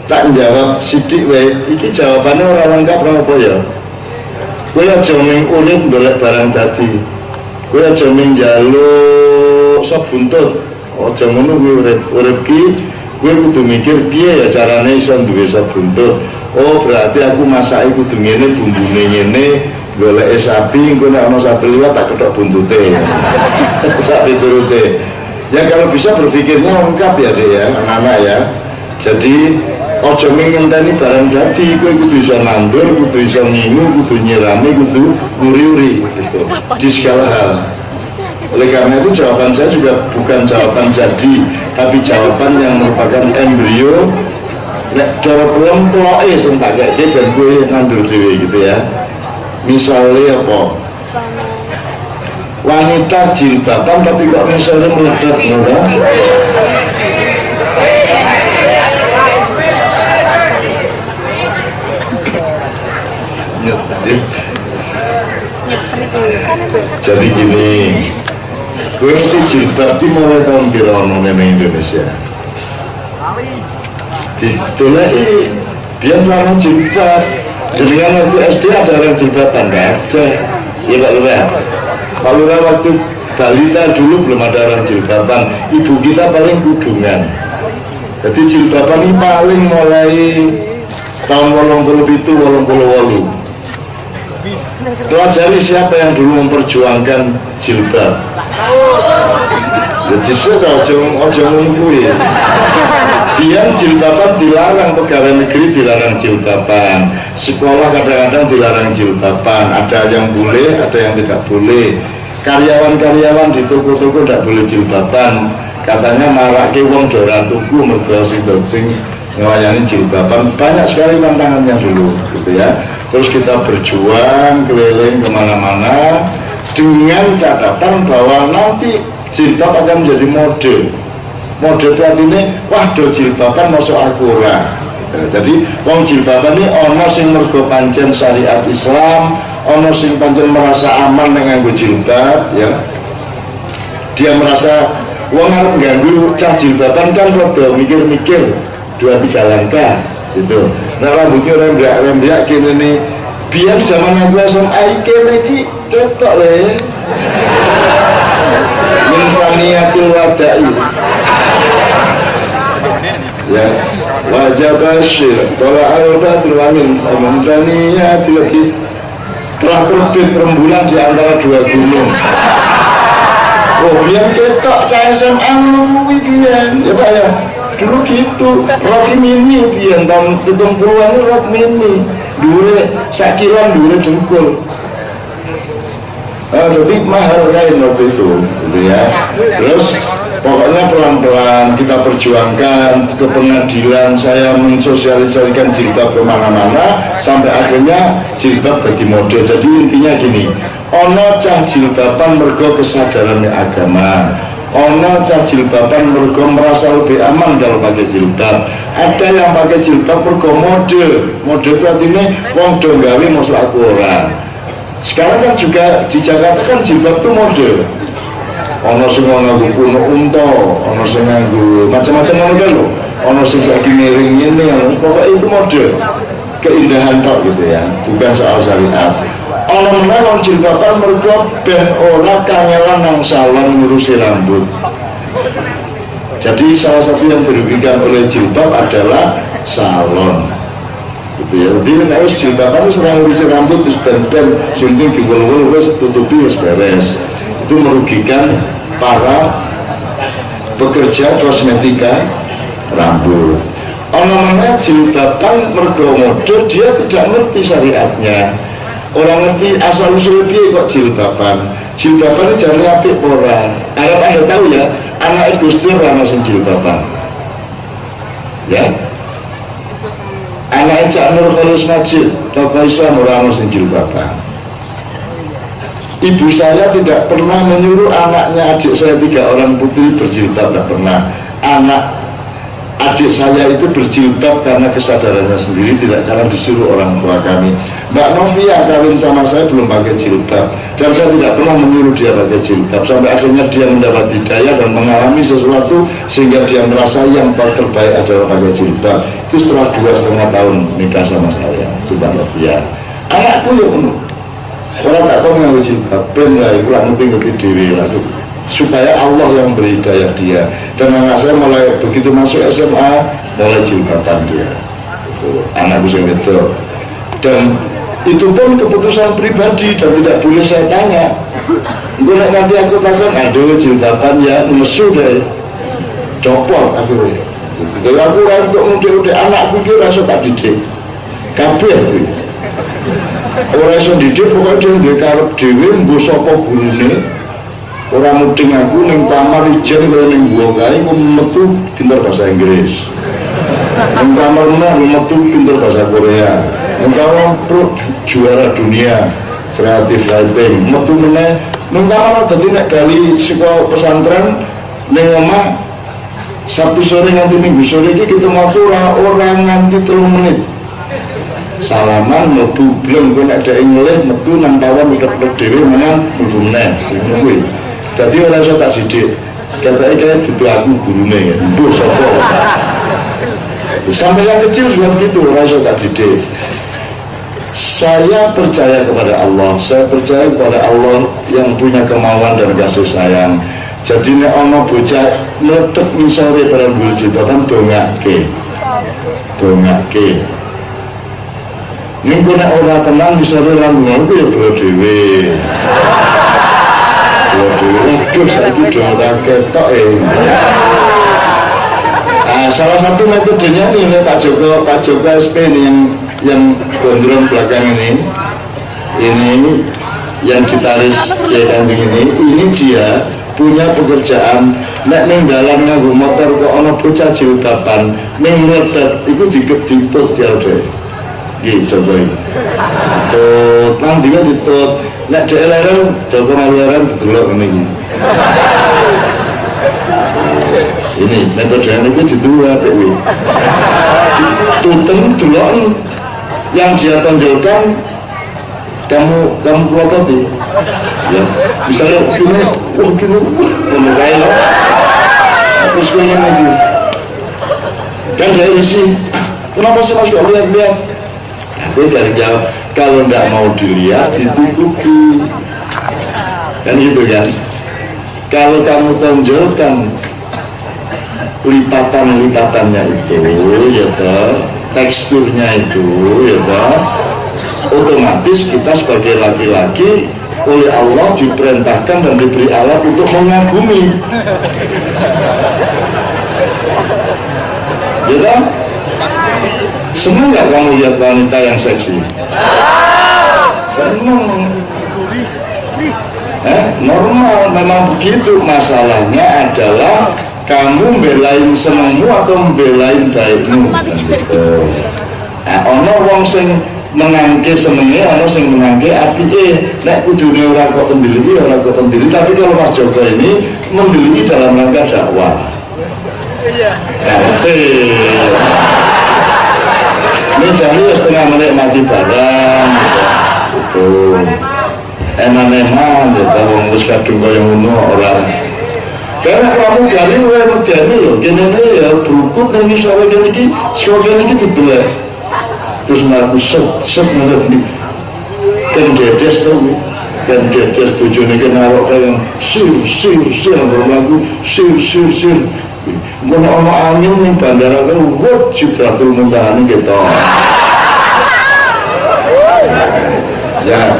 tak jawab sidik wae. Iki jawabannya ora lengkap apa ya. Kowe aja mung urip golek barang dadi. Kowe aja mung njaluk sop buntut. Aja ngono kuwi urip ki kowe kudu mikir piye ya carane iso duwe sop buntut. Oh berarti aku masake kudu ngene, bumbune ngene, golek sapi engko nek ana sapi liwat tak kethok buntute. Sapi turute. Ya kalau bisa berpikirnya lengkap ya Dek ya, anak-anak ya. Jadi ojo ngenteni barang dadi, kowe kudu iso nandur, kudu iso ngingu, kudu nyirami, kudu nguri-uri gitu. Di segala hal. Oleh karena itu jawaban saya juga bukan jawaban jadi, tapi jawaban yang merupakan embrio. Nek cara ploke sing tak keke ben kowe nandur dhewe gitu ya. Misalnya apa? Wanita jilbaban tapi kok misalnya meledak meledak. Jadi gini, gue ngerti jilbab ini mulai tahun birono di Indonesia. Ditulai dia melawan jilbab. Jadi kan waktu SD ada orang jilbaban, nggak ada. Iya Pak Lurah. Pak Lurah waktu balita dulu belum ada orang jilbaban. Ibu kita paling kudungan. Jadi jilbaban ini paling mulai tahun 87-88. Pelajari siapa yang dulu memperjuangkan jilbab. Jadi sudah ojo ngungkui. Dia jilbaban dilarang, pegawai negeri dilarang jilbaban, sekolah kadang-kadang dilarang jilbaban. Ada yang boleh, ada yang tidak boleh. Karyawan-karyawan di toko-toko tidak boleh jilbaban. Katanya marake wong doran tuku mergo sing nglayani jilbaban. Banyak sekali tantangannya dulu, gitu ya. Terus kita berjuang keliling kemana-mana dengan catatan bahwa nanti jilbab akan menjadi mode. Mode itu artinya, wah do jilbaban masuk akurat. Jadi wong jilbaban ini ono sing mergo pancen syariat Islam, ono sing pancen merasa aman dengan jilbab, ya. Dia merasa wong arep ganggu cah jilbaban kan rada mikir-mikir 2-3 langkah gitu. Nah rambutnya rembyak kene nih, biar zaman aku SMA kene iki ketok le. Min faniyatul wadai. Ya, wajah basyir tola al-badru amin amin lagi telah terbit rembulan di antara dua gunung. Oh biar ketok cah SMA luwi biyen ya Pak ya. Dulu gitu, rok mini biyen tahun 70-an rok mini dure sakilan dure dengkul. Jadi mahal kain waktu itu gitu ya. Terus pokoknya pelan-pelan kita perjuangkan ke pengadilan, saya mensosialisasikan jilbab kemana-mana sampai akhirnya jilbab bagi mode. Jadi intinya gini, ono cah jilbaban mergo kesadaran agama, ono cah jilbaban mergo merasa lebih aman kalau pakai jilbab, ada yang pakai jilbab mergo mode. Mode itu artinya wong do gawe masuk aku orang. Sekarang kan juga di Jakarta kan jilbab itu mode. Ono sing nganggo kuno unta, ono sing nganggo macam-macam model lho. Ono sing saiki miring ngene, pokoknya itu mode. Keindahan tok gitu ya, bukan soal syariat. Ono meneh wong jilbaban mergo ben ora kangelan nang salon ngurusi rambut. Jadi salah satu yang dirugikan oleh jilbab adalah salon. Gitu ya. Jadi nek wis jilbaban wis ora ngurusi rambut terus ben-ben sunting diwul-wul wis tutupi wis beres. Itu merugikan para pekerja kosmetika rambut. Orang-orang jilbaban mergo mode, dia tidak ngerti syariatnya. Orang ngerti asal usul piye kok jilbaban. Jilbaban jane apik ora. Arep Anda tahu ya, anak Gus Dur ana sing jilbaban. Ya. Anak Cak Nur Khalis Majid, tokoh Islam ora ana sing jilbaban. Ibu saya tidak pernah menyuruh anaknya, adik saya 3 orang putri berjilbab, tidak pernah. Adik saya itu berjilbab karena kesadarannya sendiri, tidak karena disuruh orang tua kami. Mbak Novia kawin sama saya belum pakai jilbab, dan saya tidak pernah menyuruh dia pakai jilbab, sampai akhirnya dia mendapat hidayah dan mengalami sesuatu sehingga dia merasa yang terbaik adalah pakai jilbab. Itu setelah 2,5 tahun nikah sama saya, itu Mbak Novia. Anakku ya penuh orang tak tahu mengambil jilbab, ben lah, kurang ngerti diri lalu, supaya Allah yang beri hidayah dia. Dan anak saya mulai begitu masuk SMA mulai jilbaban dia, itu anakku yang itu. Dan itu pun keputusan pribadi dan tidak boleh saya tanya. Gue nanti aku takkan, aduh jilbaban ya mesu deh, copot akhirnya. Jadi aku untuk mudik-mudik anakku kira rasa tak didik kabeh aku. Orang iso didik pokoknya dia karep dhewe mbuh sapa gurune. Orang muding aku ning kamar ijen kaya ning gua kae ku metu pinter bahasa Inggris. Ning kamar metu pinter bahasa Korea. Engkau pro juara dunia kreatif writing metu meneh ning kamar dadi nek kali sekolah pesantren ning omah Sabtu sore nganti Minggu sore iki kita ngopo orang nganti 3 menit salaman mlebu bleng kok nek dhek ngelih metu nang pawon mikir dhewe menan mlebu meneh ngono kuwi. Dadi ora iso tak didik katanya kayak dudu aku gurune mbuh sapa sampai yang kecil juga begitu ora iso tak didik. Saya percaya kepada Allah, saya percaya kepada Allah yang punya kemauan dan kasih sayang. Jadi nek ana bocah meletek misore barang bulji kan dongake. Ning kok nek ora tenan misore lan ngono ya bro dhewe. Waduh, saiki do ora ketok salah satu metodenya nih Pak Joko SP ini yang gondrong belakang ini yang gitaris Kiai Kanjeng ini dia punya pekerjaan nek ning dalan nganggo motor kok ana bocah jilbaban ning mlebet iku ditut ya Dek. Nggih coba iki. Tut nang dina ditut nek dhek leren Joko maleren didelok ngene iki. Ini metodenya itu dua Dewi. Tutem duluan yang dia tonjolkan kamu pelototi ya misalnya gini memukai lo terus gini lagi kan dari isi kenapa sih mas kok lihat aku dari jawab kalau nggak mau dilihat ditutupi kan gitu kan. Kalau kamu tonjolkan lipatan-lipatannya itu ya toh, teksturnya itu ya toh, otomatis kita sebagai laki-laki oleh Allah diperintahkan dan diberi alat untuk mengagumi ya toh. Senang nggak kamu lihat wanita yang seksi? Senang. Normal memang begitu. Masalahnya adalah kamu belain senengmu atau belain baikmu gitu. Ono wong sing mengangke senenge, ono sing mengangke apike. Nek kudune ora kok pendiri, tapi kalau Mas Joko ini mendeliki dalam rangka dakwah. Iya. Ini jami setengah menikmati barang gitu. Eman-eman ya kalau wis kadung kaya ngono ora. Karena kamu dari mulai medani loh, gini ya berukut nih soalnya gini ki, soalnya gini dibelak, terus ngaku set ngeliat ini, kan dedes tuh, kan dedes bujurnya kan narok kayak sir, berlaku sir, guna ono angin nih bandara kan, wah Sidratul Muntaha nih gitu. Ya,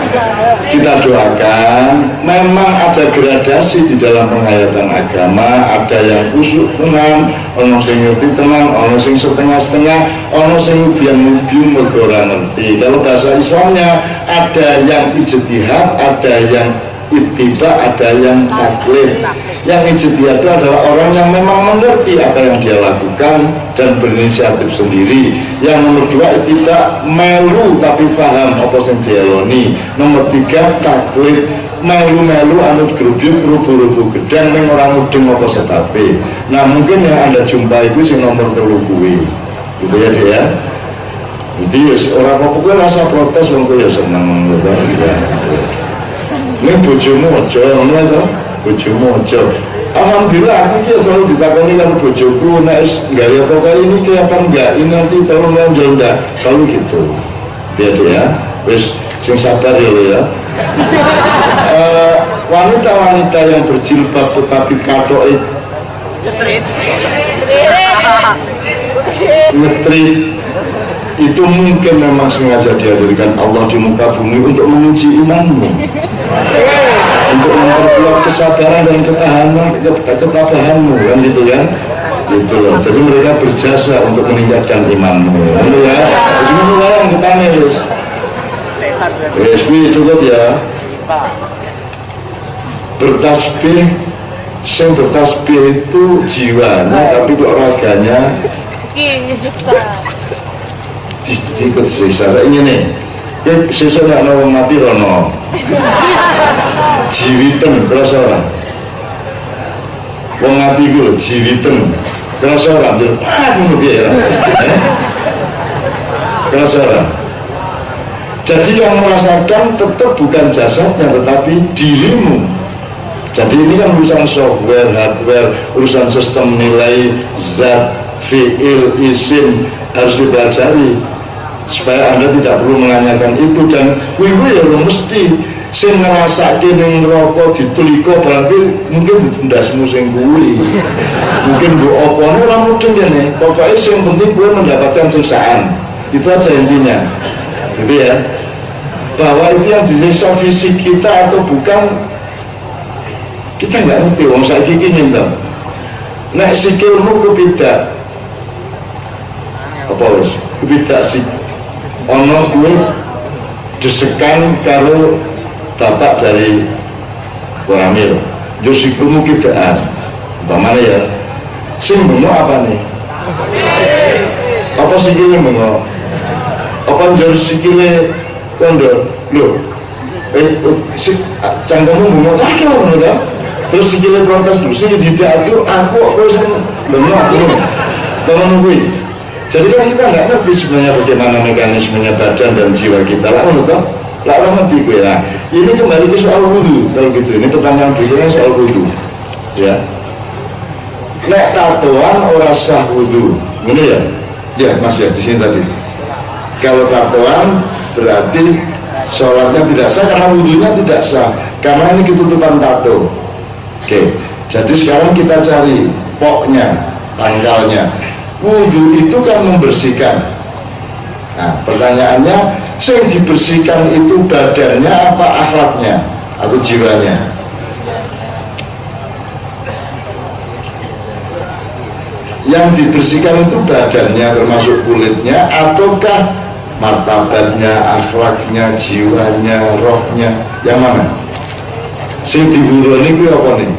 kita doakan. Memang ada gradasi di dalam penghayatan agama. Ada yang khusyuk tenang, ono sing ngerti tenang, ono sing setengah-setengah, ono sing biang-biang mergo ora ngerti. Kalau bahasa Islamnya ada yang ijtihad, ada yang ittiba, ada yang taklid. Yang ijtihad itu adalah orang yang memang mengerti apa yang dia lakukan dan berinisiatif sendiri. Yang nomor 2 ittiba, melu tapi paham apa yang dieloni. Nomor 3 taklid, melu anut grubyuk rubu-rubu gedang ning orang mudeng apa sebabnya. Nah mungkin yang Anda jumpai itu sing nomor 3 kuwi. Gitu ya Dek ya. Jadi orang apa-apa rasa protes wong ya seneng gitu. Ini bojomu aja, ngono to. Bojomu aja. Alhamdulillah aku ki selalu ditakoni karo bojoku nek gawe apa kali ini kelihatan enggak ini nanti terlalu lonjol enggak, selalu gitu. Dia ya. Wis sing sabar ya lo ya. Wanita-wanita yang berjilbab tetapi katoke ngetrit itu mungkin memang sengaja dihadirkan Allah di muka bumi untuk menguji imanmu, untuk memperkuat kesabaran dan ketabahanmu, kan gitu kan, gitu loh. Jadi mereka berjasa untuk meningkatkan imanmu, gitu ya. Semua yang kita nulis, cukup ya. Bertasbih, yang bertasbih itu jiwanya, tapi kok raganya ikut siksa. Saya ingin nih, siksa nggak mau mati rono. Jiwiten terus orang, wong mati gue jiwiten terus orang, jadi bunuh dia, terus orang. Jadi yang merasakan tetap bukan jasadnya, tetapi dirimu. Jadi ini kan urusan software, hardware, urusan sistem nilai, zat, fi'il, isim harus dipelajari supaya Anda tidak perlu menanyakan itu. Dan kuwi ya lo mesti sing ngrasake ning neraka diteliko berarti mungkin ditundasmu sing kuwi. Mungkin mbok opone ora mungkin kene. Pokoke sing penting kuwi mendapatkan siksaan. Itu aja intinya. Gitu ya. Bahwa itu yang disiksa fisik kita atau bukan kita nggak ngerti. Wong saiki iki ngene. Nek sikilmu kepidak apa wis kepidak sik ana kuwi desekan karo bapak dari Waramil yo sikilmu kidaan umpamane ya sing bengok apa nih apa sikile bengok apa njur sikile kondo lho cangkemmu bengok sakit ngono ta terus sikile protes lho sing diatur aku sing bengok ngono ngono kuwi. Jadi kan kita nggak ngerti sebenarnya bagaimana mekanismenya badan dan jiwa kita lah, menurut lah orang ngerti gue lah. Ini kembali ke soal wudhu kalau gitu. Ini pertanyaan berikutnya soal wudhu, ya. Nek tatoan orang sah wudhu, ini ya, ya mas ya di sini tadi. Kalau tatoan berarti sholatnya tidak sah karena wudhunya tidak sah karena ini ketutupan tato. Oke, jadi sekarang kita cari poknya, pangkalnya. Wudhu itu kan membersihkan. Nah pertanyaannya, yang dibersihkan itu badannya apa akhlaknya atau jiwanya? Yang dibersihkan itu badannya termasuk kulitnya ataukah martabatnya, akhlaknya, jiwanya, rohnya? Yang mana? Sing diwudhu ini apa nih?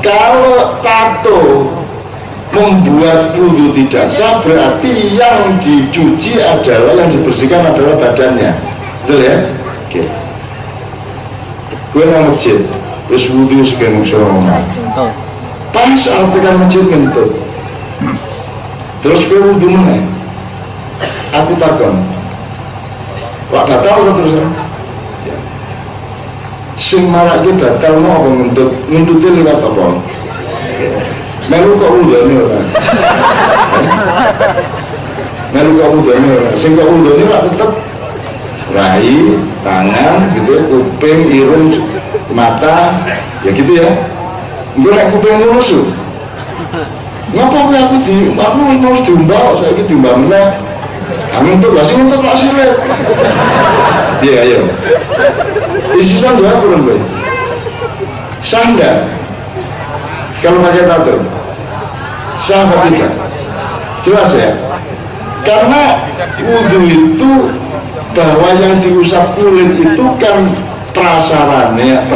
Kalau tato membuat wudhu tidak sah, berarti yang dicuci adalah, yang dibersihkan adalah badannya. Betul ya? Oke. Gue nang masjid, terus wudhu sebagai musyawah. Pas saat tekan masjid ngentut. Terus gue wudhu mana? Aku takon. Wah batal kan terus? Sing marake batal mau apa ngentutnya lewat apa? Melu kok udane ora. Melu kok udane ora. Sing kok udane lak tetep rai, tangan gitu, kuping, irung, mata, ya gitu ya. Engko nek kuping nusu. Ngapa aku mau diumbal, saiki diumbal meneh. Amin tuh, sing entuk lak silet. Iya ayo. Isi sah nggak kurang gue? Sah nggak? Kalau pakai tato, sah atau tidak? Jelas ya? Karena wudhu itu bahwa yang diusap kulit itu kan prasarananya,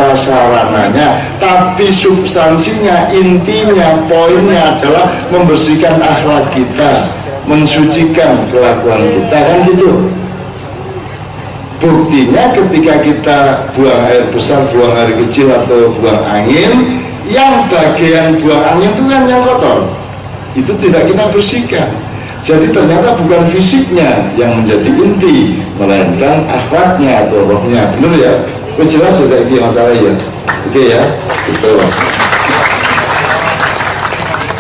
tapi substansinya, intinya, poinnya adalah membersihkan akhlak kita, mensucikan kelakuan kita, kan gitu. Buktinya ketika kita buang air besar, buang air kecil atau buang angin, yang bagian buang angin itu kan yang kotor, itu tidak kita bersihkan. Jadi ternyata bukan fisiknya yang menjadi inti, melainkan akhlaknya atau rohnya. Benar ya? Jelas ya saya masalah ya. Oke ya, itu.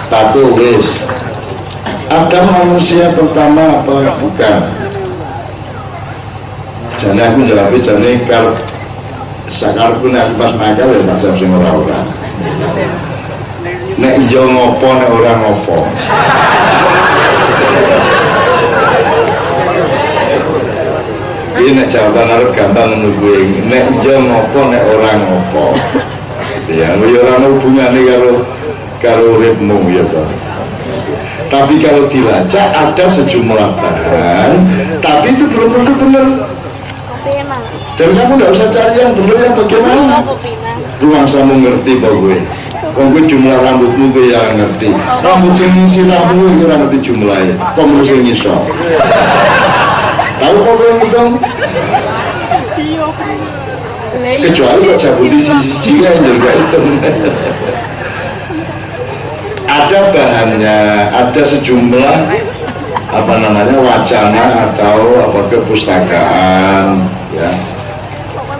Satu wis. Adam manusia pertama apa bukan? Jane aku jawab jane kar sakarku nek pas nakal ya tak jawab sing ora. Nek iya ngopo nek ora ngopo. Ini nek jawaban arep gampang menunggu. Nek iya ngopo nek ora ngopo. Ya, ora ana hubungane karo uripmu ya Pak. Tapi kalau dilacak ada sejumlah bahan, tapi itu belum tentu benar. Dan kamu tidak usah cari yang benar yang bagaimana. Ruang samu ngerti Pak gue. Gue jumlah rambutmu gue yang ngerti. Rambut sing sirahmu gue ngerti jumlahnya. Kok menurut sing iso. Tahu kok gue ngitung? Kecuali kok cabut di sisi yang juga itu. Ada bahannya, ada sejumlah apa namanya wacana atau apa kepustakaan ya.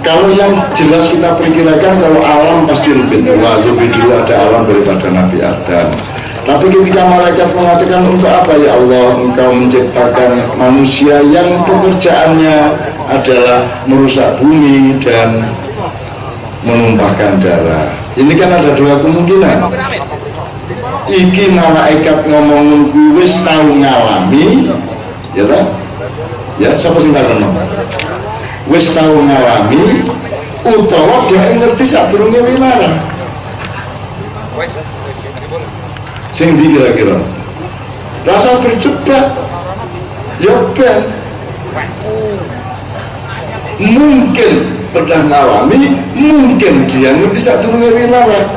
Kalau yang jelas kita perkirakan kalau alam pasti lebih tua, lebih dulu ada alam daripada Nabi Adam. Tapi ketika malaikat mengatakan untuk apa ya Allah engkau menciptakan manusia yang pekerjaannya adalah merusak bumi dan menumpahkan darah. Ini kan ada dua kemungkinan. Iki malaikat ngomong wis tau ngalami ya tak? Ya siapa sing tak kenal? Wis tau ngalami utawa dia ngerti sadurunge winara. Sing ndi kira-kira? Rasa berdebat ya ben mungkin pernah ngalami, mungkin dia ngerti sadurunge winara.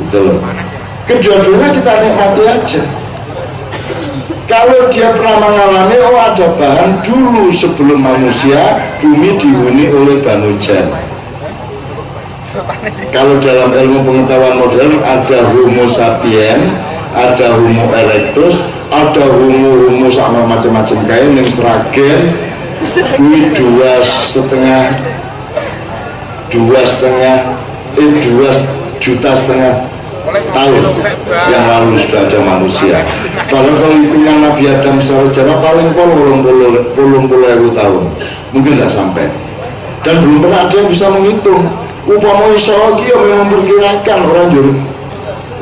Betul. Kedua-duanya kita nikmati aja. Kalau dia pernah mengalami, oh ada bahan dulu sebelum manusia, bumi dihuni oleh Banu Jan. Kalau dalam ilmu pengetahuan modern ada Homo sapien, ada Homo erectus, ada Homo sama macam-macam kain yang seragen. Ini 2,5 juta tahun yang lalu sudah ada manusia. Padahal kalau hitungan Nabi Adam secara paling puluh tahun mungkin tidak sampai, dan belum pernah ada yang bisa menghitung. Upama iso lagi yang memperkirakan orang juru.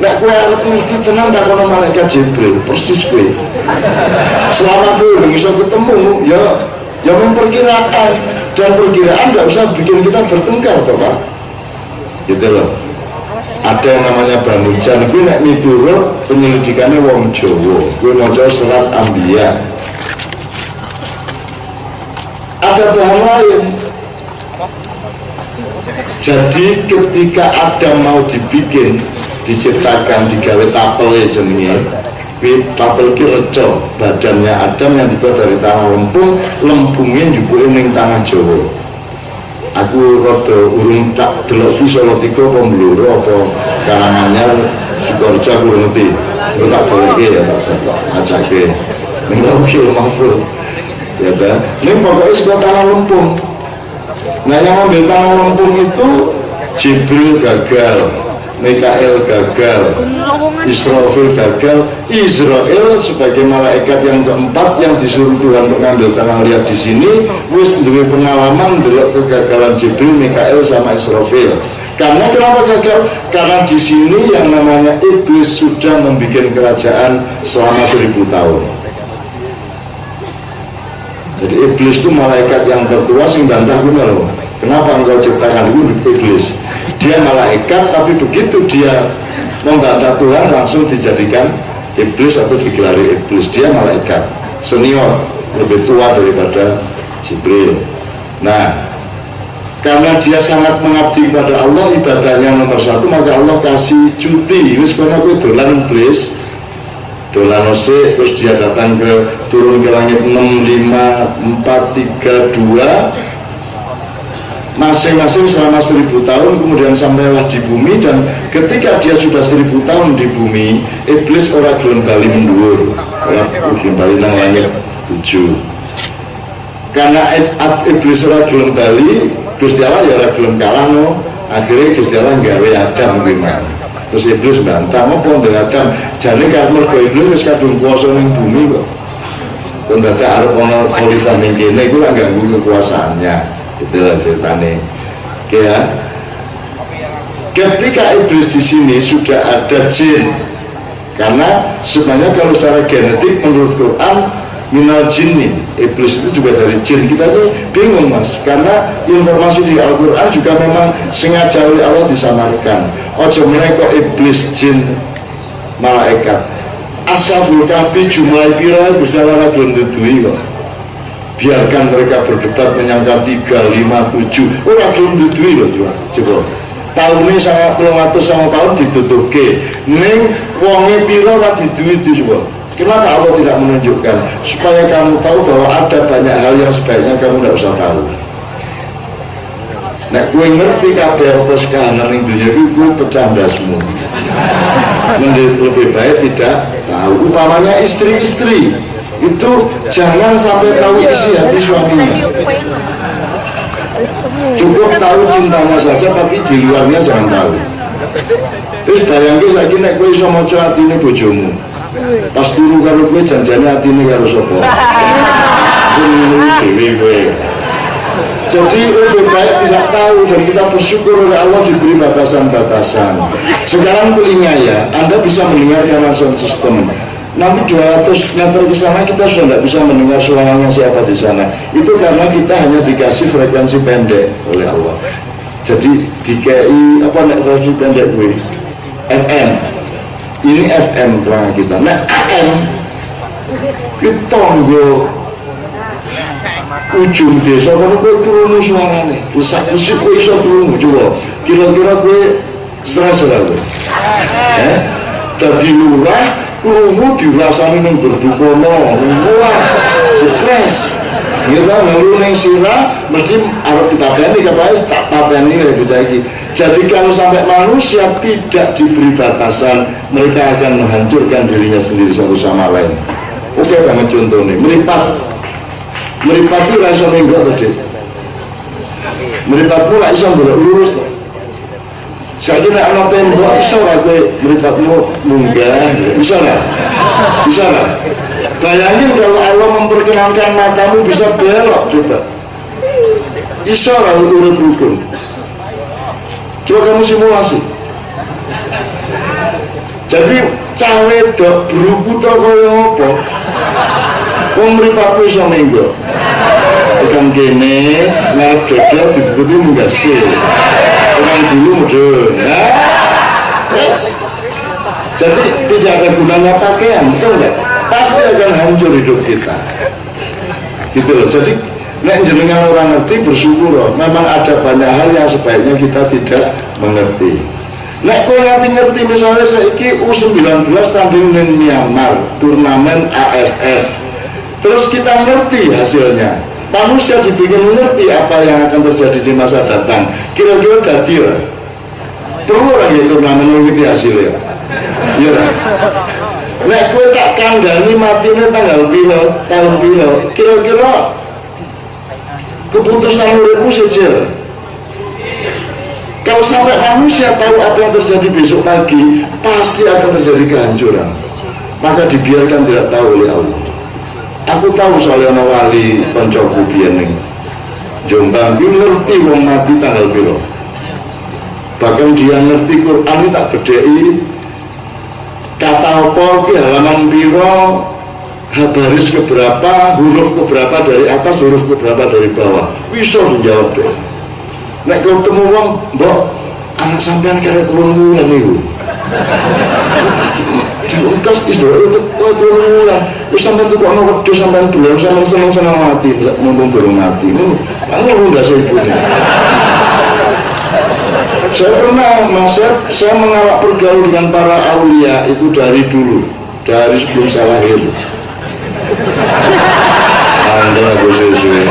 Nek kue harap ngerti tenang tak kena malaikat Jibril persis kue. Selama kue bisa ketemu ya memperkirakan, dan perkiraan tidak usah bikin kita bertengkar toh Pak. Gitu loh. Ada yang namanya Banu Jan, gue nek miturut penyelidikannya wong Jawa, gue mau jauh serat Ambiya. Ada bahan lain. Jadi ketika Adam mau dibikin, diciptakan, digawe tapel ya jenenge, tapel ki reco, badannya Adam yang dibuat dari tanah lempung, lempungnya juga ning tanah Jawa. Aku rada urung tak delok Solo 3 apa Bluro apa Karanganyar Sukorejo aku ngerti. Aku tak delok ya tak acake. Ning kilo Mahfud. Ya ta. Ning pokoke sebuah tanah lempung. Nah yang ambil tanah lempung itu Jibril gagal, Mikael gagal, Israfil gagal. Israel sebagai malaikat yang keempat yang disuruh Tuhan untuk ngambil tanah liat di sini, wis duwe pengalaman delok kegagalan Jibril, Mikael sama Israfil. Karena kenapa gagal? Karena di sini yang namanya iblis sudah membuat kerajaan selama 1000 tahun. Jadi iblis itu malaikat yang tertua sing bantah bener loh. Kenapa engkau ciptakan iblis? Dia malaikat tapi begitu dia membantah Tuhan langsung dijadikan iblis atau digelari iblis. Dia malaikat senior, lebih tua daripada Jibril. Nah, karena dia sangat mengabdi kepada Allah, ibadahnya nomor 1, maka Allah kasih cuti. Ini sebenarnya aku dolan iblis, dolan ose, terus dia datang turun ke langit 6, 5, 4, 3, 2. masing-masing selama 1000 tahun, kemudian sampailah di bumi, dan ketika dia sudah 1000 tahun di bumi, iblis ora gelem bali mendur, ora gelem bali nang langit 7. Karena iblis ora gelem bali, Gusti Allah ya ora gelem kalahno. Akhirnya Gusti Allah gawe Adam gimana? Terus iblis bantah, mau ndek Adam, jane kan mergo iblis wis kadung kuwasa ning bumi kok. Kon dadak arep ana khalifah ning kene iku lak ganggu kekuasaannya. Itulah ceritanya. Oke ya. Ketika iblis di sini sudah ada jin, karena sebenarnya kalau secara genetik menurut Quran minal jinni, iblis itu juga dari jin. Kita tuh bingung mas, karena informasi di Al-Quran juga memang sengaja oleh Allah disamarkan. Ojo mereka iblis, jin, malaikat. Ashabul kahfi jumlah pira Gusti Allah belum didui kok. Biarkan mereka berdebat menyangka 3, 5, 7 orang belum didui loh coba tahunnya sangat kilometer sama tahun ditutuke neng wonge piro ora didui itu coba. Kenapa Allah tidak menunjukkan supaya kamu tahu bahwa ada banyak hal yang sebaiknya kamu tidak usah tahu. Nah gue ngerti kabeh apa sekarang ning dunia itu gue pecah semua. Lebih baik tidak tahu. Umpamanya istri-istri itu jangan sampai tahu isi hati suaminya, cukup tahu cintanya saja, tapi di luarnya jangan tahu. Terus bayangin saya kira gue iso maca atine bojomu, pas turu karo gue janjane atine karo sapa. Jadi lebih baik tidak tahu, dan kita bersyukur oleh Allah diberi batasan-batasan. Sekarang telinga ya, Anda bisa mendengarkan sound system. Nanti 200 meter ke sana kita sudah tidak bisa mendengar suaranya siapa di sana. Itu karena kita hanya dikasih frekuensi pendek oleh Allah. Jadi DKI apa nek frekuensi pendek gue FM. Ini FM terang kita. Nah AM kita nggo ujung desa kalau gue krungu suarane. Desak-desik gue iso krungu coba. Kira-kira gue stres ora gue. Jadi lurah krungu dirasani ning berdukono, wah stres. Kita lalu neng sirah mesti harus dipateni, kapan tak pateni ya bisa lagi. Jadi kalau sampai manusia tidak diberi batasan, mereka akan menghancurkan dirinya sendiri satu sama lain. Oke banget contohnya, meripat itu rasa minggu tadi. Meripatmu lah iso lurus. Saya kira anak tembok bisa lah meripatmu munggah, bisa lah. Bayangin kalau Allah memperkenankan matamu bisa belok, coba. Bisa lah urut rukun. Coba kamu simulasi. Jadi cawe dok beruku tau kaya apa? Wong meripatmu iso minggu. Bukan gini, ngarep dodol ditutupi munggah sikil. Orang dulu mudun, ya. Yes. Jadi tidak ada gunanya pakaian, betul nggak? Pasti akan hancur hidup kita. Gitu loh. Jadi nek jenengan orang ngerti bersyukur loh. Memang ada banyak hal yang sebaiknya kita tidak mengerti. Nek kau ngerti misalnya saiki U19 tanding ning Myanmar, turnamen AFF. Terus kita ngerti hasilnya. Manusia dibikin mengerti apa yang akan terjadi di masa datang. Kira-kira dadi lah. Perlu orang yang turnamen mengikuti hasilnya. Iya lah. Nek kowe tak kandhani matine tanggal piro, tahun piro, kira-kira keputusan uripmu sejel. Kalau sampai manusia tahu apa yang terjadi besok pagi, pasti akan terjadi kehancuran. Maka dibiarkan tidak tahu oleh Allah. Aku tahu soalnya ana wali koncoku biyen ning Jombang, dia ngerti wong mati tanggal piro. Bahkan dia ngerti Quran tak bedheki kata apa ki halaman piro, baris keberapa, huruf keberapa dari atas, huruf keberapa dari bawah. Bisa dijawab deh. Nek kalau ketemu wong, mbok anak sampean kare 3 bulan niku. Diungkas Israel itu 3 bulan. Wis sampean tuku ana wedhus sampean belum sampean seneng-seneng mati, mumpung durung mati. Aku udah ibu. Saya pernah saya mengawak pergaulan dengan para aulia itu dari dulu, dari sebelum saya lahir. Anda aku sesuai.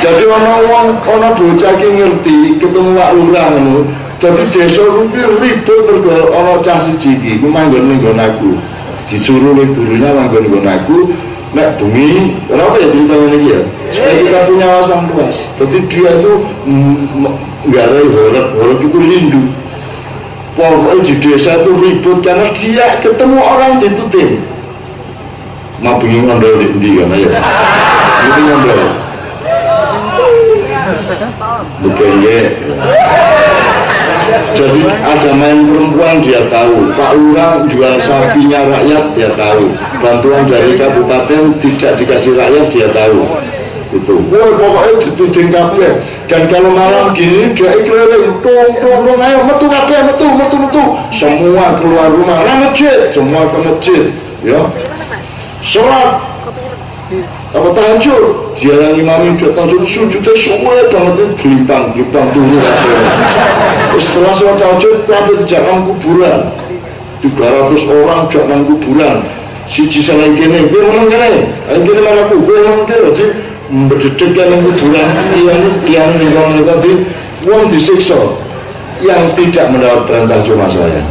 Jadi ana bocah ki ngerti ketemu Pak Lurah ngono. Dadi desa kuwi ribut mergo ana cah siji iki ku manggon ning nggon aku. Disuruh oleh gurunya manggon nggon aku. Nek bengi, kenapa ya cerita ini ya? Supaya kita punya wawasan luas. Jadi dia itu nggak ada horor itu rindu. Pokoknya di desa itu ribut karena dia ketemu orang ditutin. Mau bengi ngondol di Indi kan ya? Itu ngondol. Bukan ya. Jadi ada main perempuan dia tahu, Pak Lurah jual sapinya rakyat dia tahu, bantuan dari kabupaten tidak dikasih rakyat dia tahu. Itu, wah pokoknya dituding kabeh. Dan kalau malam gini dia keliling, tong, ayo metu kabeh, metu. Semua keluar rumah, masjid, semua ke masjid, ya. Sholat, apa tahajud, dia yang imami dia tahajud sujudnya semua banget itu gelimpang turun. Setelah sholat tahajud, kabeh jangan kuburan, 300 orang jangan kuburan. Siji salah kene, gue menang kene, kene mana aku, gue menang kene, jadi berdedekkan yang kuburan, yang tadi, uang disiksa, yang tidak mendapat perintah cuma saya.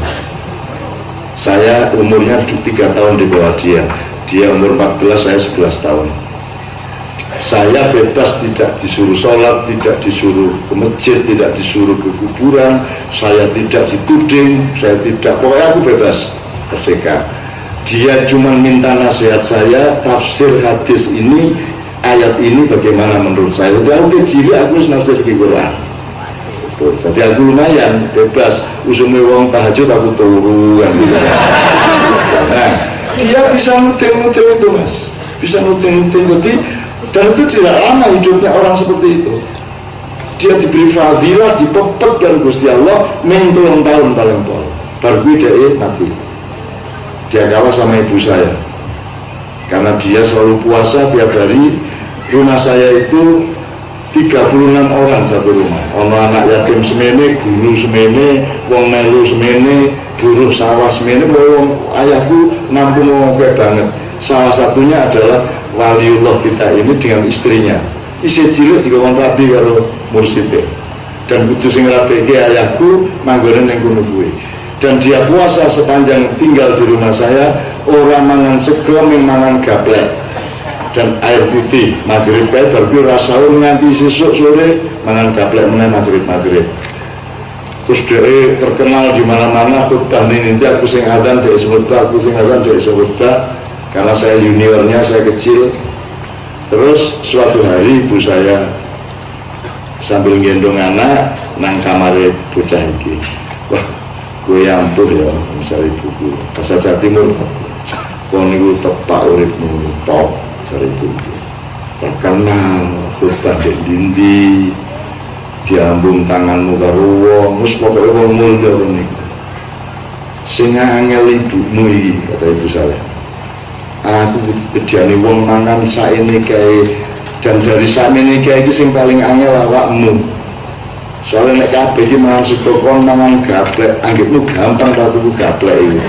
Saya umurnya 3 tahun di bawah dia umur 14, saya 11 tahun. Saya bebas, tidak disuruh sholat, tidak disuruh ke masjid, tidak disuruh ke kuburan, saya tidak dituding, saya tidak, pokoknya aku bebas, merdeka. Dia cuma minta nasihat saya, tafsir hadis ini, ayat ini bagaimana menurut saya. Jadi aku kecil, aku nafsir ke Quran. Jadi aku lumayan bebas, usumnya wong tahajud aku turun gitu. Nah, dia bisa nuting itu mas, bisa nuting. Jadi dan itu tidak lama hidupnya orang seperti itu. Dia diberi fadilah, dipepet dan Gusti Allah mentelung tahun paling pol. Baru dia mati. Dia kalah sama ibu saya. Karena dia selalu puasa tiap hari. Rumah saya itu 36 orang satu rumah. Ono anak yatim semene, guru semene, wong melu semene, buruh sawah semene, wong ayahku nampung wong banget. Salah satunya adalah waliullah kita ini dengan istrinya. Isi cilik dikawon rabi karo mursyide. Dan kudu sing rabeke ayahku manggonen ning kono kuwi. Dan dia puasa sepanjang tinggal di rumah saya, orang mangan sego mangan gaplek. Dan air putih maghrib kae baru rasaun nganti sesuk sore mangan gaplek meneh maghrib. Terus dia terkenal di mana-mana khutbah ini nanti aku sing adzan dhek khutbah, aku sing adzan dhek khutbah. Karena saya juniornya, saya kecil. Terus suatu hari ibu saya sambil gendong anak nang kamare bocah iki. Wah, gue ampuh ya, misalnya ibuku. Bahasa Jawa Timur, kon niku tepak uripmu, top, misalnya ibuku. Terkenal khutbah dek dindi, diambung tanganmu karo wong, wis pokoke wong mulya niku. Sing angel ibumu iki, kata ibu saya. Aku kejane wong mangan saene kae, dan dari sakmene kae iki sing paling angel awakmu. Soalnya nek kabeh iki mangan sego kon mangan gaplek, anggitmu gampang ra tuku gaplek iki.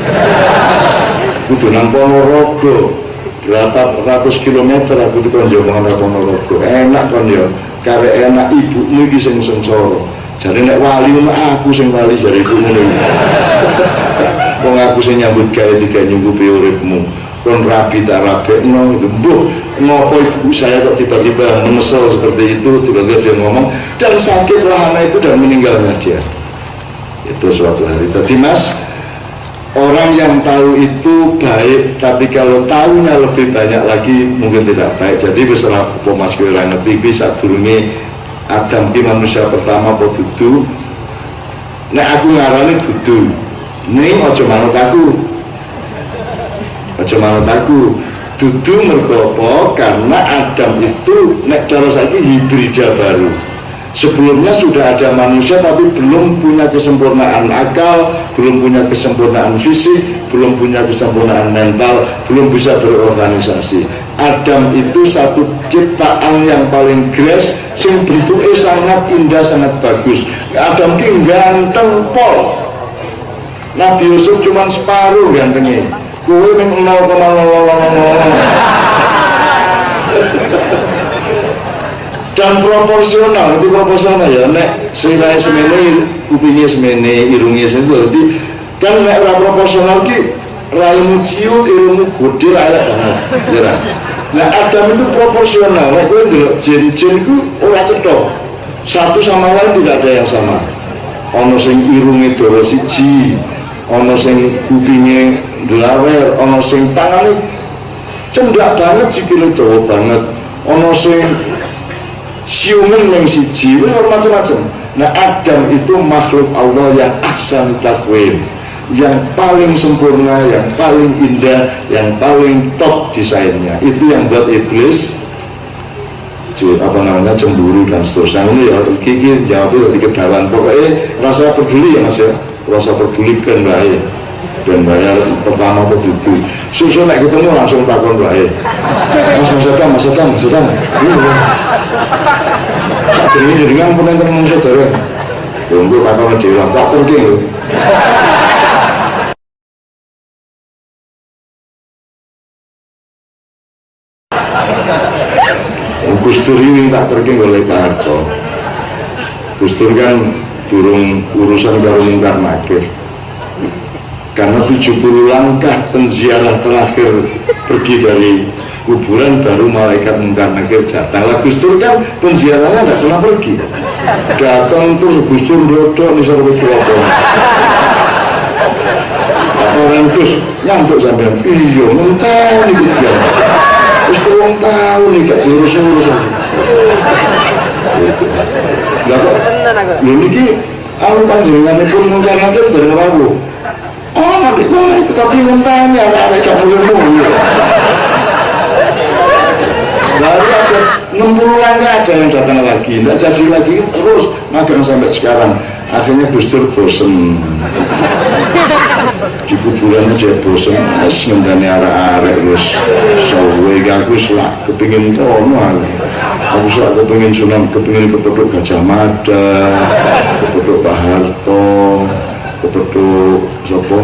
Kudu nang Ponorogo. Berapa ratus kilometer aku tekan Jombang nang Ponorogo. Enak kon ya, karek enak ibumu iki sing sengsara. Jare nek wali aku sing wali jare ibumu. Wong aku sing nyambut gawe tiga nyungkupi uripmu. Kon rapi tak rapi, mbuh ngopo ibu saya kok tiba-tiba menyesal seperti itu, tiba-tiba dia ngomong dan sakit rahana itu dan meninggalnya dia. Itu suatu hari. Tadi mas, orang yang tahu itu baik, tapi kalau tahunya lebih banyak lagi mungkin tidak baik. Jadi beserah Mas Kira ngerti bisa turunnya Adam ki manusia pertama po dudu. Nek aku ngarani dudu. Ning aja manut aku. Aja manut aku. Dudu mergo apa? Karena Adam itu nek cara saiki hibrida baru. Sebelumnya sudah ada manusia tapi belum punya kesempurnaan akal, belum punya kesempurnaan fisik, belum punya kesempurnaan mental, belum bisa berorganisasi. Adam itu satu ciptaan yang paling grace, sing bentuknya sangat indah, sangat bagus. Adam ki ganteng pol. Nabi Yusuf cuma separuh gantengnya. Kowe ning 0,000. dan proporsional. Itu proporsional ya, nek sirahnya semene kupingnya semene irungnya semene, jadi kan nek ora proporsional ki raimu ciut irungmu gede layak banget ya. Nah Adam itu proporsional. Nek kowe ndelok jin-jin ku ora cetha satu sama lain, tidak ada yang sama. Ono sing irunge dawa siji, ono sing kupinge dlawer, ono sing tangane cendak banget, sikile dawa banget, ono sing siumen yang siji, macam-macam. Nah Adam itu makhluk Allah yang ahsan takwim, yang paling sempurna, yang paling indah, yang paling top desainnya. Itu yang buat iblis cemburu dan seterusnya. Ini ya kiki jawabnya dari kedawan. Pokoknya rasa peduli ya mas ya, rasa peduli kan baik, dan bayar pertama peduli. Susu naik ketemu langsung takon baik. Mas Adam. Saat ini jaringan pun yang temen saudara. Tunggu takon dia tak terking. Gus Dur ini tak terking oleh Pak Harto. Gus Dur kan durung urusan karo mungkar nakir, karena 70 langkah penziarah terakhir pergi dari kuburan baru malaikat mungkar nakir datang. Lah Gus Dur kan penziarahnya tidak pernah pergi, datang terus Gus Dur dodok nih sampai Cirebon. Orang Gus ngantuk sampai iya mentah nih dia. Terus terung tahu nih gak diurus-urus lagi. Lah kok lho niki anu panjenengane pun mungkin nanti dereng rawuh. Oh nanti kok ikut tapi ngenteni arek-arek gak mulih-mulih. Baru ada 60 langkah ada yang datang lagi, tidak jadi lagi terus magang sampai sekarang. Akhirnya Gus Dur bosen di kuburan aja bosen, ngenteni arek-arek terus sawe aku selak kepingin kono aku selak kepingin Sunan, kepingin kepethuk Gajah Mada, kepethuk Pak Harto, kepethuk sapa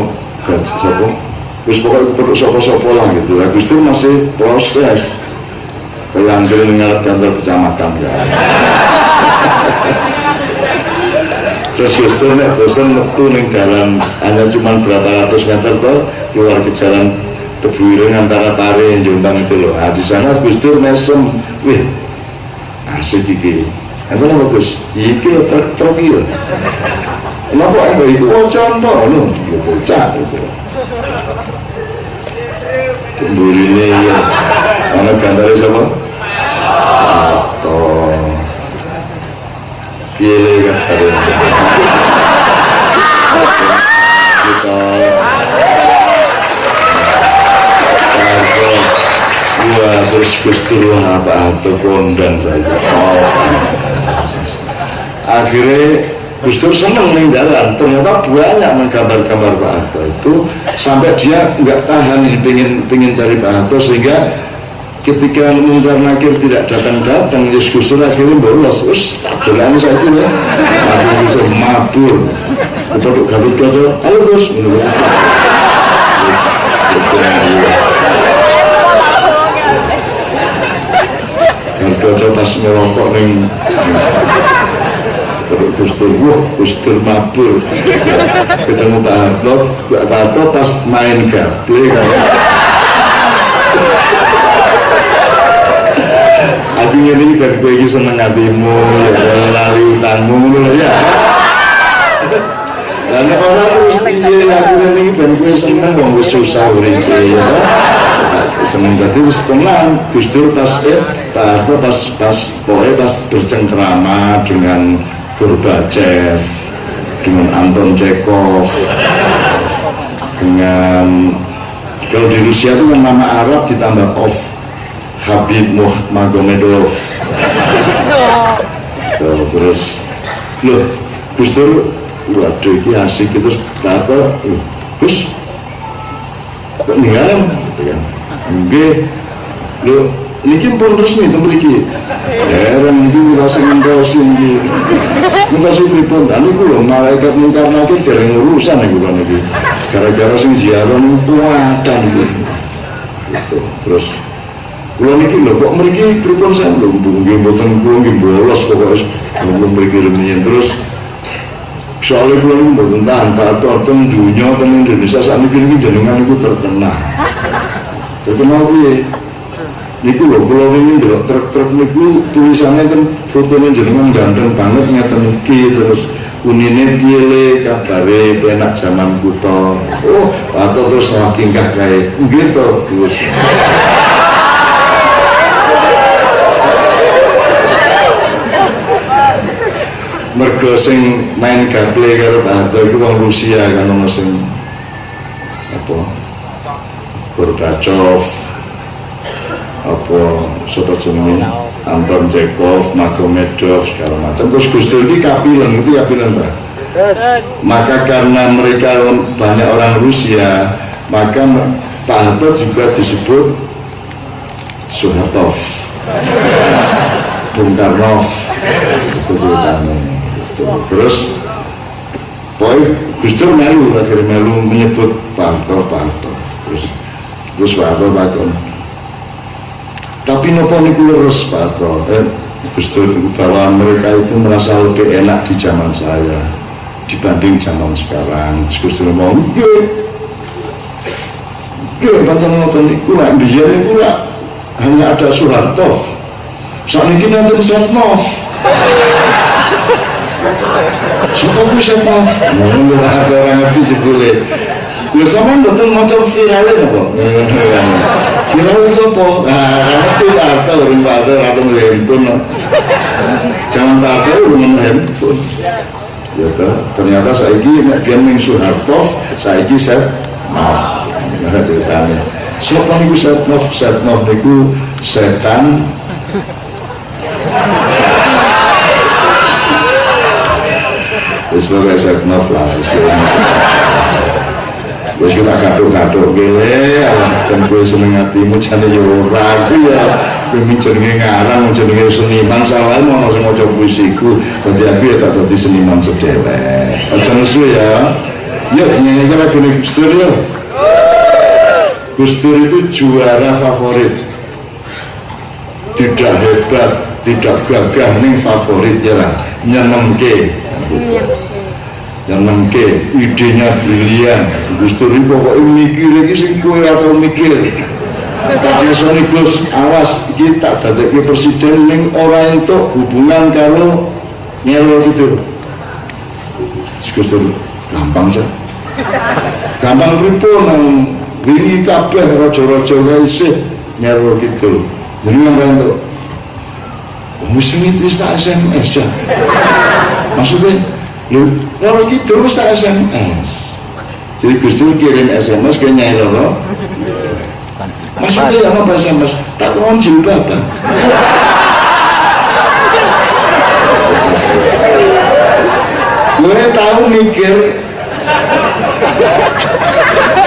wis pokoknya kepethuk sapa-sapa lah gitu. Gus Dur masih proses kayak anggere ngarep kantor kecamatan ya. Terus Gus Dur nek bosen metu ning dalan hanya cuma berapa ratus meter toh keluar ke jalan Tebu Ireng antara Pare Jombang itu loh. Nah di sana Gus Dur mesem, wih asik iki. Apa nama Gus? Iki lo truk iki. Kenapa aku itu? Oh contoh lo, bocah itu. Burine ya. Ana gambare sapa? Atau piye kan kita terus Gus Dur apa kondang saja. Akhirnya Gus Dur seneng nih jalan, ternyata banyak menggambar-gambar Pak Harto itu sampai dia nggak tahan nih pengen cari Pak Harto, sehingga ketika mungkar nakir tidak datang Gus Dur akhirnya bolos. Terus jalan saya itu ya akhirnya Gus Dur mabur kepada Garut kata halo Gus Garut pas ngerokok nih Gus Dur mabur ketemu Pak Harto pas main gaple aku ini kan gue ini seneng hatimu lari utangmu ya karena orang terus iya aku ini kan gue seneng wong susah urip ya seneng jadi wis tenang. Gus Dur pas Pak Harto pas bercengkrama dengan Gorbachev, dengan Anton Chekhov, dengan kalau di Rusia itu kan nama Arab ditambah Ov, Habib Magomedov. Terus loh Gus Dur waduh ini asik itu kata Gus kok ninggalan gitu kan enggak loh ini pun resmi itu memiliki heran itu rasa ngentasi ini ngentasi pripun dan itu loh malaikat mungkar nakir jarang urusan itu kan ini gara-gara sing ziarah itu kuatan gitu. Terus Kula niki lho kok mriki pripun saya lho nggih mboten kula nggih bolos pokoke kula mriki rumiyin terus soalnya kula niku mboten tahan teng dunya teng Indonesia sakniki niki jenengan niku terkenal piye niku lho kula wingi ndelok truk-truk niku tulisannya kan fotonya jenengan ganteng banget ngeten iki terus unine piye le kabare penak jaman kutho atau terus salah tingkah kae nggih to Gus. Mergo sing main gaple karo Pak Harto iku wong Rusia kan ono sing apa Gorbachev apa sapa jenenge Anton Chekhov, Magomedov segala macam terus Gus Dur iki kapilen itu kapilen Pak. Maka karena mereka banyak orang Rusia maka Pak Harto juga disebut Suhartov, Bung Karnov itu ceritanya. Terus pokoknya Gus Dur melu akhirnya melu menyebut Pak Harto terus Pak Harto takon tapi nopo niku leres Pak Harto Gus Dur bahwa mereka itu merasa lebih enak di zaman saya dibanding zaman sekarang. Gus Dur ngomong bahkan nopo niku lah dia niku lah hanya ada Suhartov saat ini nanti Setnov siapa bisa mau ada orang ngerti jebule ya sama betul macam viralnya apa viral itu apa ngerti apa orang pada atau handphone jangan pada orang handphone ya ternyata saya ini dia yang Suhartov saya ini Setnov ceritanya siapa ini Setnov itu setan sebagai Setnov lah wis kita gaduh-gaduh gile kan gue seneng hatimu jane yo ora aku ya kowe jenenge ngarang jenenge seniman salah mau sing maca puisiku dadi aku ya tak dadi seniman sedelek aja nesu ya ya nyanyi lagu Gus Dur ya Gus Dur itu juara favorit tidak hebat tidak gagah ning favorit ya lah nyenengke yang nengke idenya brilian Gus Dur pokoknya mikir ini sing kowe ora tau mikir biasanya Gus awas kita dadekake presiden ning ora entuk hubungan karo nyelo gitu Gus Dur gampang aja gampang pripun nang wingi kabeh raja-raja kae isih nyelo gitu jadi ora entuk mesti tak SMS ya maksudnya kalau gitu terus tak SMS jadi Gus Dur kirim SMS ke Nyai Roro maksudnya apa SMS tak kawan jilbaban gue tahu mikir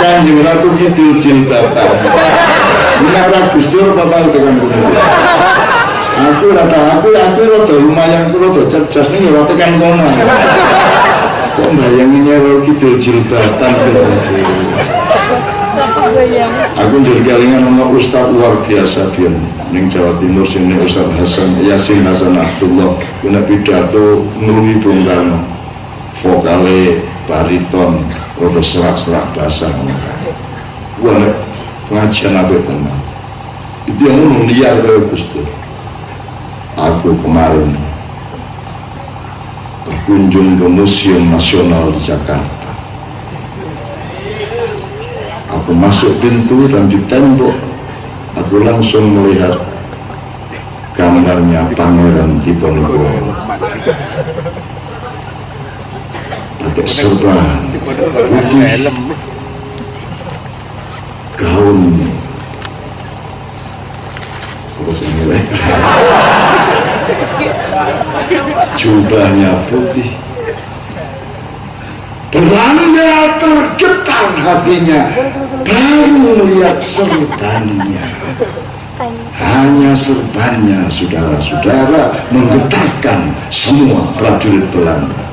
Kanjeng Ratu Kidul jilbaban menara Gus Dur apa tahu dengan gue aku rata lumayan aku rata cerdas nih rata kan kono kok bayangin Nyai Kidul jilbatan aku jadi kelingan sama Ustaz luar biasa biyen ning Jawa Timur sing Ustaz Yasin Hasan Abdullah kena pidato nulungi Bung Karno vokale bariton rada serak-serak basah ngono pengajian apik tenan itu yang ngono liar karo Gus Dur. Aku kemarin berkunjung ke Museum Nasional di Jakarta. Aku masuk pintu dan di tembok aku langsung melihat gambarnya Pangeran Diponegoro pakai serban putih, gaun jubahnya putih. Belanda tergetar hatinya baru melihat serbannya. Hanya serbannya, saudara-saudara, menggetarkan semua prajurit Belanda.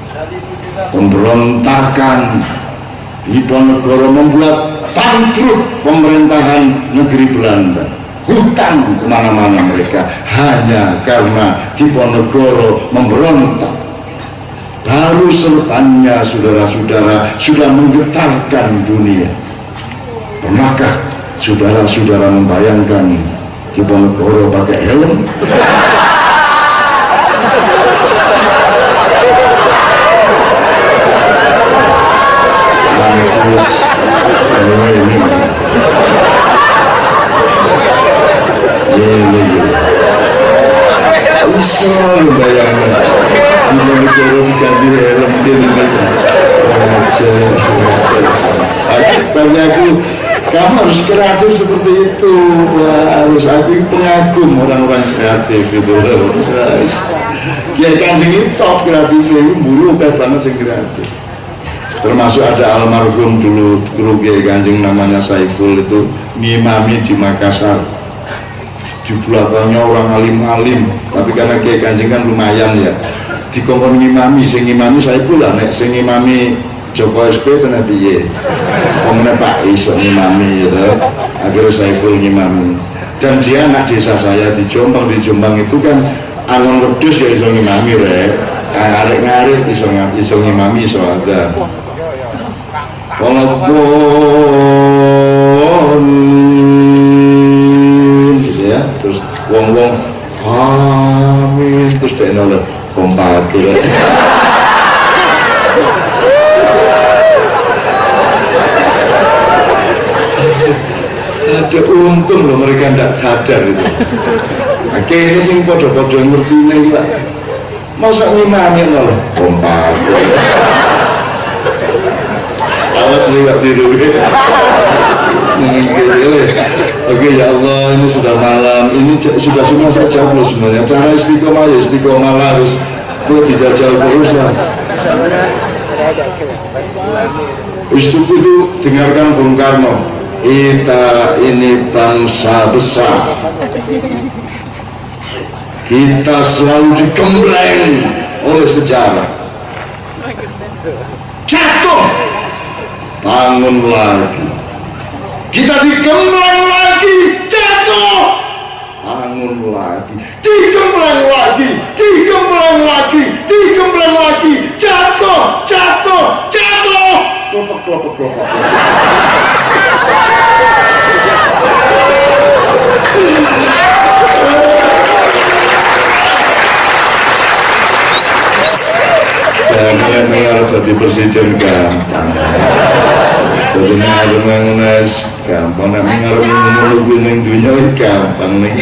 Pemberontakan Diponegoro membuat bangkrut pemerintahan negeri Belanda. hutang kemana-mana mereka hanya karena Diponegoro memberontak. Baru serutannya saudara-saudara sudah menggetarkan dunia. Pernahkah saudara-saudara membayangkan Diponegoro pakai helm? Bisa bayangkan Diponegoro diganti helm di Indonesia. Tapi kamu harus kreatif seperti itu. Harus aku pengagum orang-orang kreatif gitu loh. Ya Kanjeng itu top kreatif, buru banget sih kreatif. Termasuk ada almarhum dulu guru Kiai Kanjeng namanya Saiful itu ngimami di Makassar. Di belakangnya orang alim-alim, tapi karena Kiai Kanjeng kan lumayan ya, dikongkon ngimami, sing ngimami Saiful lah, nek sing ngimami Joko SP kena piye, omongnya Pak Iso ngimami gitu, akhirnya Saiful ngimami. Dan dia anak desa saya di Jombang itu kan angon wedhus ya iso ngimami rek, ngarik-ngarik iso ngimami iso ada. Walaupun gitu ya, terus wong-wong amin, terus dia nolak kompak gitu. Ada untung loh mereka tidak sadar itu. Akhirnya sing podo-podo ngerti ini lah. Masa ngimami nolak kompak. Awas liwat biru. Oke ya Allah, ini sudah malam, ini sudah semua saya jawab sebenarnya. Cara istiqomah ya istiqomah lah, harus dijajal terus lah. Itu dengarkan Bung Karno, kita ini bangsa besar, kita selalu digembleng oleh sejarah, jatuh bangun lagi, kita digembleng lagi, jatuh bangun lagi, digembleng lagi, digembleng lagi, digembleng lagi, jatuh, jatuh, jatuh, kelopok, kelopok, kelopok. Dan mengarah jadi presiden gampang. Jadi mengarah gampang, mengarah menunggu neng dunia gampang nih.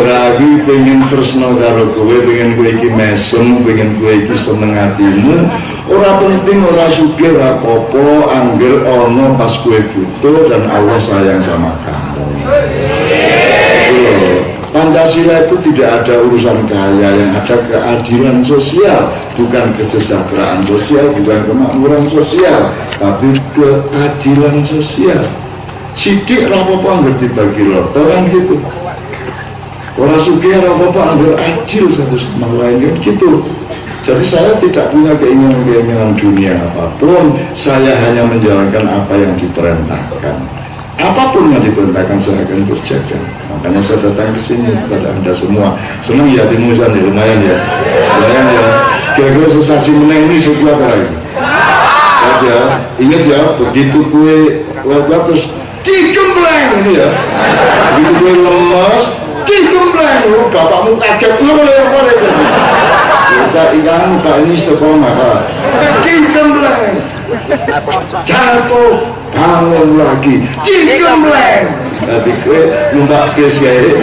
Lagi pengen tresno karo kowe, pengen kowe iki mesem, pengen kowe iki seneng hatimu. Ora penting, ora sugih, ora apa-apa, angger ono pas kowe butuh dan Allah sayang sama kamu. Pancasila itu tidak ada urusan kaya, yang ada keadilan sosial, bukan kesejahteraan sosial, bukan kemakmuran sosial, tapi keadilan sosial. Sidik rapopo ngerti bagi loto kan gitu. Orang sugih rapopo anggar adil satu sama lain kan gitu. Jadi saya tidak punya keinginan-keinginan dunia apapun, saya hanya menjalankan apa yang diperintahkan. Apapun yang diperintahkan saya akan kerjakan. Makanya saya datang ke sini kepada Anda semua. Senang ya timusan ya, lumayan ya. Lumayan ya. Kira-kira sensasi meneng ini sekuat lagi. Ya, ingat ya, begitu kue kuat terus digembleng ini ya. Begitu kue lemas, digembleng. Bapakmu kaget, lu boleh. Kita ikan Pak ini istiqomah Pak. Digembleng, jatuh, bangun lagi, digembleng. Tapi kue numpak kes kayak,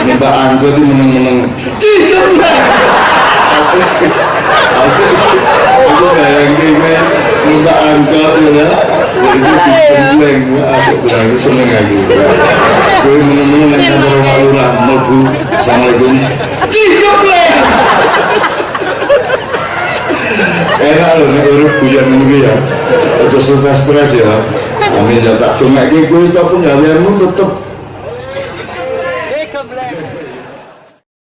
numpak angkot itu meneng-meneng, digembleng. Aku bayangin numpak angkot ya, jadi digembleng. Aku kurang seneng aku. Kue meneng-meneng yang kantor lurah, melbu, assalamualaikum, digembleng. Enak loh, nek urip bujan ini ya, aja stres ya. Amin ya tak dongake kowe tak punya tetep